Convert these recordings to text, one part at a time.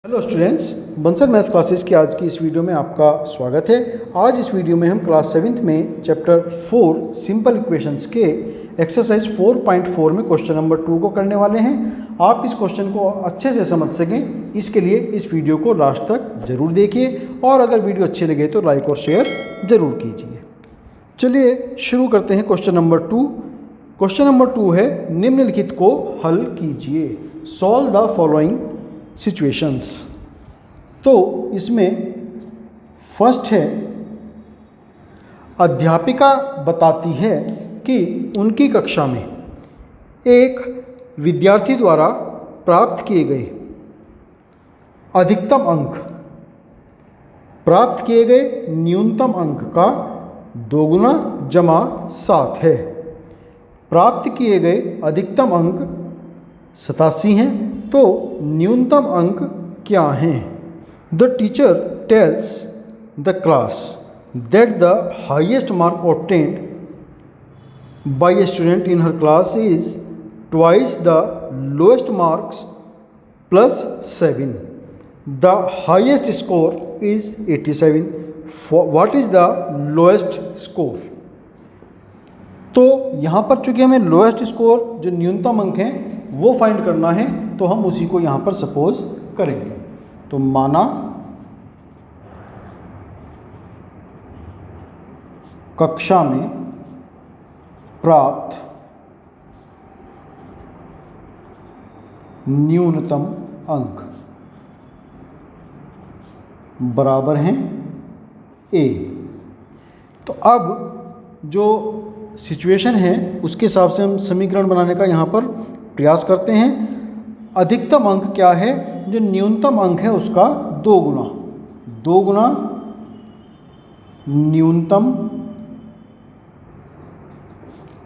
Hello students, Bansal maths classes की आज की इस वीडियो में आपका स्वागत है। आज इस वीडियो में हम क्लास 7th में चैप्टर 4 सिंपल इक्वेशंस के एक्सरसाइज 4.4 में क्वेश्चन नंबर 2 को करने वाले हैं। आप इस क्वेश्चन को अच्छे से समझ सकें इसके लिए इस वीडियो को लास्ट तक ज़रूर देखिए और अगर वीडियो अच्छे लगे तो लाइक और शेयर ज़रूर कीजिए। चलिए शुरू करते हैं क्वेश्चन नंबर 2। क्वेश्चन नंबर 2 है, निम्नलिखित को हल कीजिए। Solve the following situations. तो इसमें फर्स्ट है, अध्यापिका बताती है कि उनकी कक्षा में एक विद्यार्थी द्वारा प्राप्त किए गए अधिकतम अंक प्राप्त किए गए न्यूनतम अंक का 2 गुना जमा 7 है। प्राप्त किए गए अधिकतम अंक 87 हैं, तो न्यूनतम अंक क्या हैं? The teacher tells the class that the highest mark obtained by a student in her class is twice the lowest marks plus 7. The highest score is 87. What is the lowest score? तो यहाँ पर चूंकि हमें lowest score जो न्यूनतम अंक हैं वो फाइंड करना है, तो हम उसी को यहाँ पर सपोज करेंगे। तो माना कक्षा में प्राप्त न्यूनतम अंक बराबर हैं ए। तो अब जो सिचुएशन है उसके हिसाब से हम समीकरण बनाने का यहाँ पर प्रयास करते हैं। अधिकतम अंक क्या है? जो न्यूनतम अंक है उसका 2 गुना न्यूनतम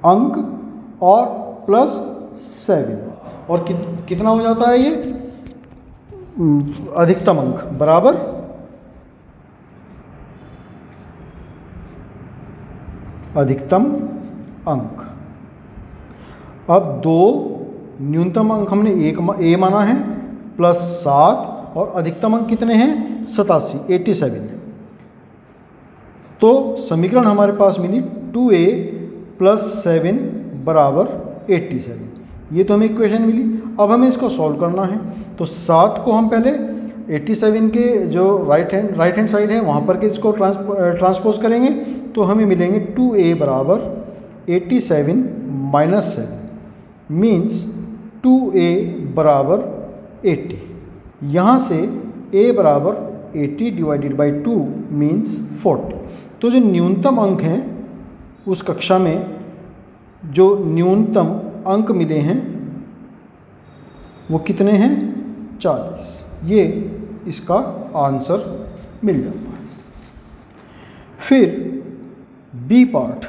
अंक और प्लस 7 और कितना हो जाता है ये अधिकतम अंक बराबर अधिकतम अंक। अब 2 न्यूनतम अंक हमने ए माना है प्लस 7 और अधिकतम अंक कितने हैं? 87 तो समीकरण हमारे पास मिली 2a प्लस 7 बराबर 87। ये तो हमें इक्वेशन मिली। अब हमें इसको सॉल्व करना है। तो 7 को हम पहले 87 के जो राइट हैंड साइड है वहाँ पर के इसको ट्रांसपोज करेंगे, तो हमें मिलेंगे 2a बराबर 87 माइनस 7 मीन्स 2a बराबर 80। यहाँ से a बराबर 80 डिवाइडेड बाई 2 मीन्स 40। तो जो न्यूनतम अंक हैं उस कक्षा में जो न्यूनतम अंक मिले हैं वो कितने हैं? 40। ये इसका आंसर मिल जाता है। फिर बी पार्ट,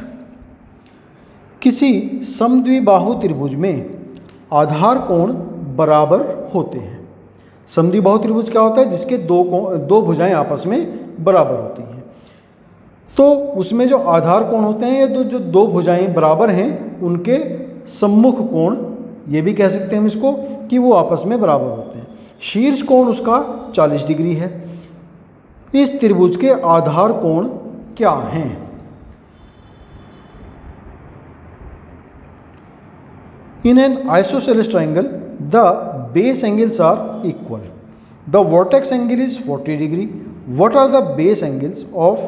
किसी समद्विबाहु त्रिभुज में आधार कोण बराबर होते हैं। समद्विबाहु त्रिभुज क्या होता है? जिसके दो भुजाएं आपस में बराबर होती हैं। तो उसमें जो आधार कोण होते हैं या जो दो भुजाएं बराबर हैं उनके सम्मुख कोण, ये भी कह सकते हैं हम इसको कि वो आपस में बराबर होते हैं। शीर्ष कोण उसका 40 डिग्री है। इस त्रिभुज के आधार कोण क्या हैं? In an isosceles triangle, the base angles are equal. The vertex angle is 40 degree. What are the base angles of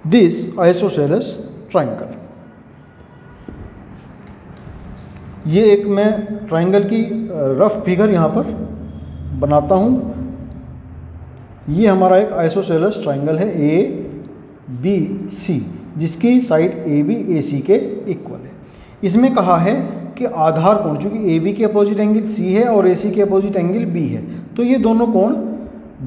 this isosceles triangle? ये एक मैं ट्राइंगल की रफ फिगर यहाँ पर बनाता हूँ। ये हमारा एक आइसोसेलेस ट्राइंगल है ए बी सी, जिसकी साइड ए बी ए सी के इक्वल है। इसमें कहा है कि आधार कोण, चूंकि ए बी के अपोजिट एंगल सी है और ए सी के अपोजिट एंगल बी है, तो ये दोनों कोण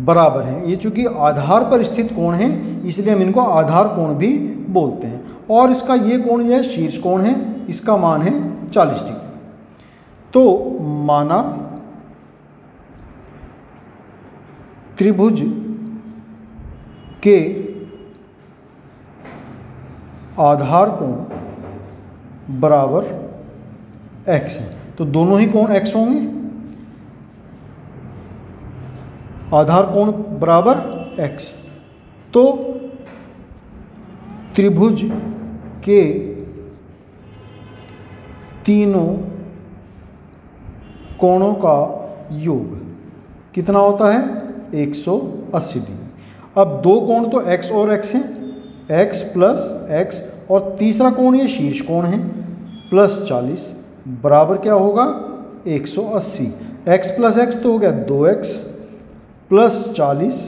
बराबर हैं। ये चूंकि आधार पर स्थित कोण है इसलिए हम इनको आधार कोण भी बोलते हैं। और इसका ये कोण जो है शीर्ष कोण है, इसका मान है 40 डिग्री। तो माना त्रिभुज के आधार कोण बराबर x है, तो दोनों ही कोण x होंगे। आधार कोण बराबर x। तो त्रिभुज के तीनों कोणों का योग कितना होता है 180 डिग्री। अब दो कोण तो x और x हैं, x प्लस x, और तीसरा कोण ये शीर्ष कोण है प्लस 40 बराबर क्या होगा 180। x प्लस x तो हो गया 2x प्लस 40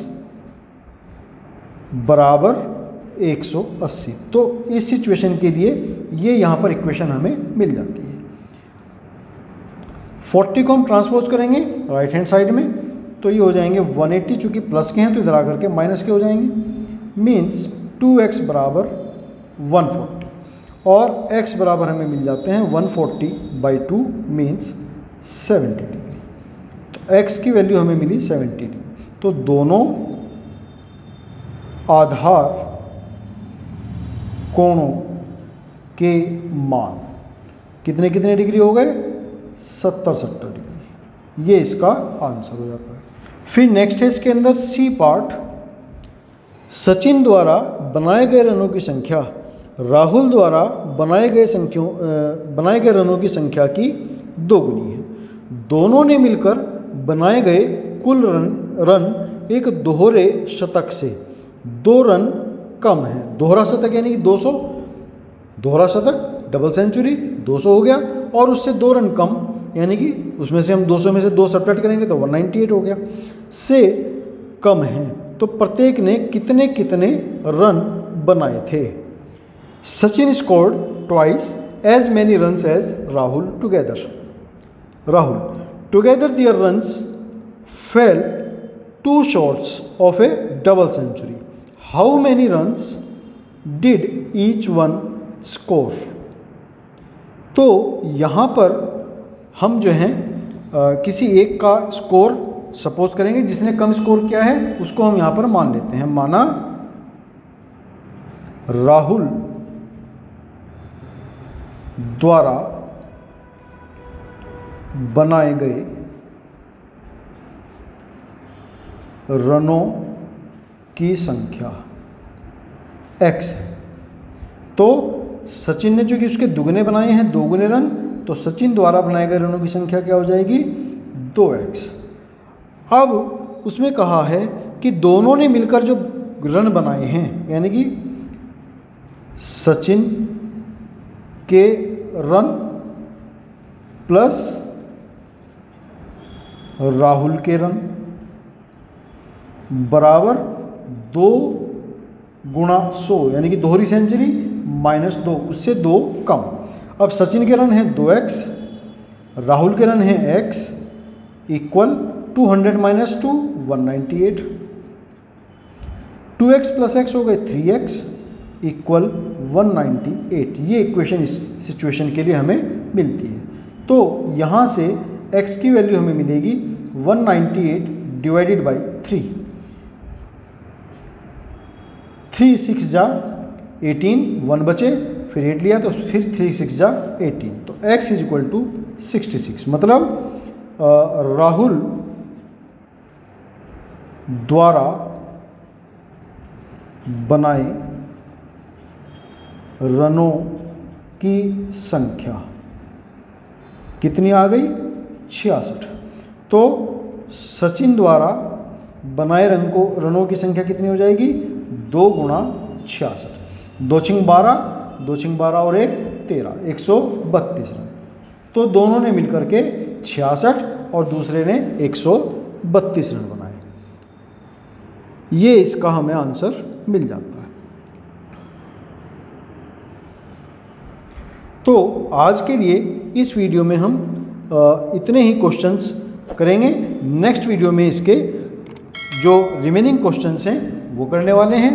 बराबर 180। तो इस सिचुएशन के लिए ये यहाँ पर इक्वेशन हमें मिल जाती है। 40 को हम ट्रांसपोज करेंगे राइट हैंड साइड में, तो ये हो जाएंगे 180, चूंकि प्लस के हैं तो इधर आकर के माइनस के हो जाएंगे। मीन्स 2x बराबर 140 और x बराबर हमें मिल जाते हैं 140/2 मीन्स 70 डिग्री। तो x की वैल्यू हमें मिली 70 डिग्री। तो दोनों आधार कोणों के मान कितने कितने डिग्री हो गए 70 डिग्री। ये इसका आंसर हो जाता है। फिर नेक्स्ट है इसके अंदर सी पार्ट, सचिन द्वारा बनाए गए रनों की संख्या राहुल द्वारा बनाए गए रनों की संख्या की दोगुनी है। दोनों ने मिलकर बनाए गए कुल रन एक दोहरे शतक से 2 रन कम है। दोहरा शतक यानी कि 200, दोहरा शतक डबल सेंचुरी 200 हो गया, और उससे 2 रन कम यानी कि उसमें से हम 200 में से 2 सब्ट्रैक्ट करेंगे तो 198 हो गया, से कम है। तो प्रत्येक ने कितने कितने रन बनाए थे। Sachin scored twice as many runs as Rahul together. Rahul together their runs fell 2 shots of a double century. How many runs did each one score. तो यहाँ पर हम जो हैं किसी एक का स्कोर सपोज करेंगे, जिसने कम स्कोर किया है उसको हम यहाँ पर मान लेते हैं। माना राहुल द्वारा बनाए गए रनों की संख्या x है। तो सचिन ने चूंकि उसके दुगने बनाए हैं 2 गुने रन, तो सचिन द्वारा बनाए गए रनों की संख्या क्या हो जाएगी 2x। अब उसमें कहा है कि दोनों ने मिलकर जो रन बनाए हैं, यानी कि सचिन के रन प्लस राहुल के रन बराबर 2 गुणा 100 यानी कि दोहरी सेंचुरी माइनस 2, उससे 2 कम। अब सचिन के रन हैं 2x, राहुल के रन हैं x, equal 200 minus 2 198। 2x plus x हो गए 3x इक्वल 198। ये इक्वेशन इस सिचुएशन के लिए हमें मिलती है। तो यहाँ से x की वैल्यू हमें मिलेगी 198 डिवाइडेड बाई 3। 3 6 जा 18, 1 बचे, फिर 8 लिया तो फिर 3 6 जा 18, तो x इज इक्वल टू 66। मतलब राहुल द्वारा बनाए रनों की संख्या कितनी आ गई 66। तो सचिन द्वारा बनाए रनों की संख्या कितनी हो जाएगी 2 गुणा 66। 2 छिंग 12, 2 छिंग 12 और 1 13, 132 रन। तो दोनों ने मिलकर के 66 और दूसरे ने 132 रन बनाए। ये इसका हमें आंसर मिल जाता है। तो आज के लिए इस वीडियो में हम इतने ही क्वेश्चंस करेंगे। नेक्स्ट वीडियो में इसके जो रिमेनिंग क्वेश्चंस हैं वो करने वाले हैं।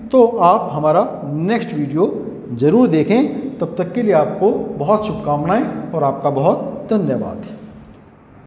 तो आप हमारा नेक्स्ट वीडियो ज़रूर देखें। तब तक के लिए आपको बहुत शुभकामनाएं और आपका बहुत धन्यवाद।